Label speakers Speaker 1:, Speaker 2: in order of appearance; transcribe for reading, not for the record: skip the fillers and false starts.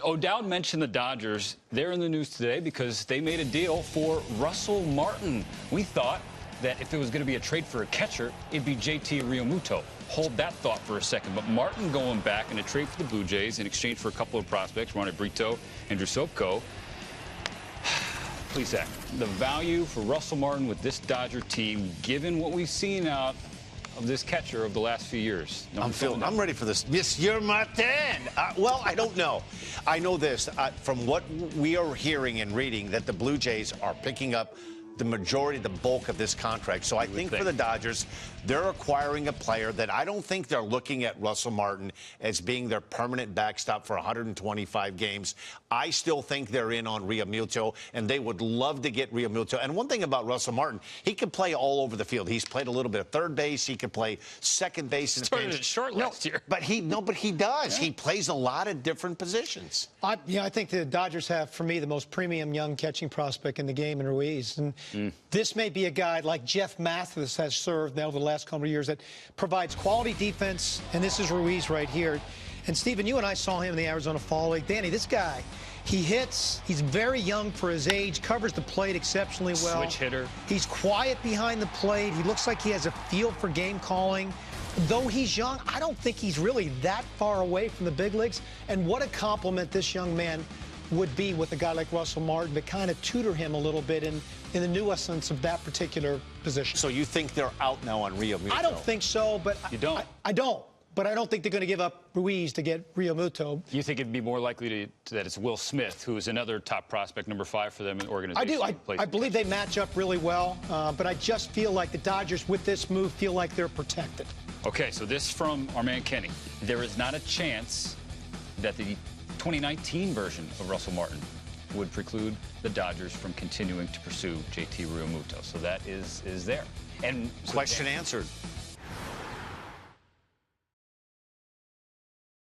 Speaker 1: O'Dowd mentioned the Dodgers. They're in the news today because they made a deal for Russell Martin. We thought that if it was going to be a trade for a catcher, it'd be JT Realmuto. Hold that thought for a second. But Martin going back in a trade for the Blue Jays in exchange for a couple of prospects, Ronnie Brito and Drew Sopko. Please, Zach, the value for Russell Martin with this Dodger team, given what we've seen out of this catcher of the last few years.
Speaker 2: I'm ready for this. Monsieur Martin. Well, I don't know. I know this from what we are hearing and reading that the Blue Jays are picking up the majority, the bulk of this contract. So I think for the Dodgers, they're acquiring a player that I don't think they're looking at Russell Martin as being their permanent backstop for 125 games. I still think they're in on Realmuto, and they would love to get Realmuto. And one thing about Russell Martin, he can play all over the field. He's played a little bit of third base. He could play second base.
Speaker 1: Started it short last year.
Speaker 2: But he does. Yeah. He plays a lot of different positions.
Speaker 3: I think the Dodgers have, for me, the most premium young catching prospect in the game in Ruiz. And this may be a guy like Jeff Mathis has served now over the last couple of years that provides quality defense, and this is Ruiz right here. And, Stephen, you and I saw him in the Arizona Fall League. Danny, this guy, he hits. He's very young for his age, covers the plate exceptionally well.
Speaker 1: Switch hitter.
Speaker 3: He's quiet behind the plate. He looks like he has a feel for game calling. Though he's young, I don't think he's really that far away from the big leagues. And what a compliment this young man would be with a guy like Russell Martin to kind of tutor him a little bit in the nuisance of that particular position.
Speaker 2: So you think they're out now on Realmuto?
Speaker 3: I don't think so, but
Speaker 1: you don't.
Speaker 3: I don't. But I don't think they're going to give up Ruiz to get Realmuto.
Speaker 1: You think it'd be more likely that it's Will Smith, who is another top prospect, number 5 for them in the organization?
Speaker 3: I do. I believe they match up really well, but I just feel like the Dodgers, with this move, feel like they're protected.
Speaker 1: Okay, so this from our man Kenny. There is not a chance that the 2019 version of Russell Martin would preclude the Dodgers from continuing to pursue JT Realmuto. So that is there. And
Speaker 2: question answered.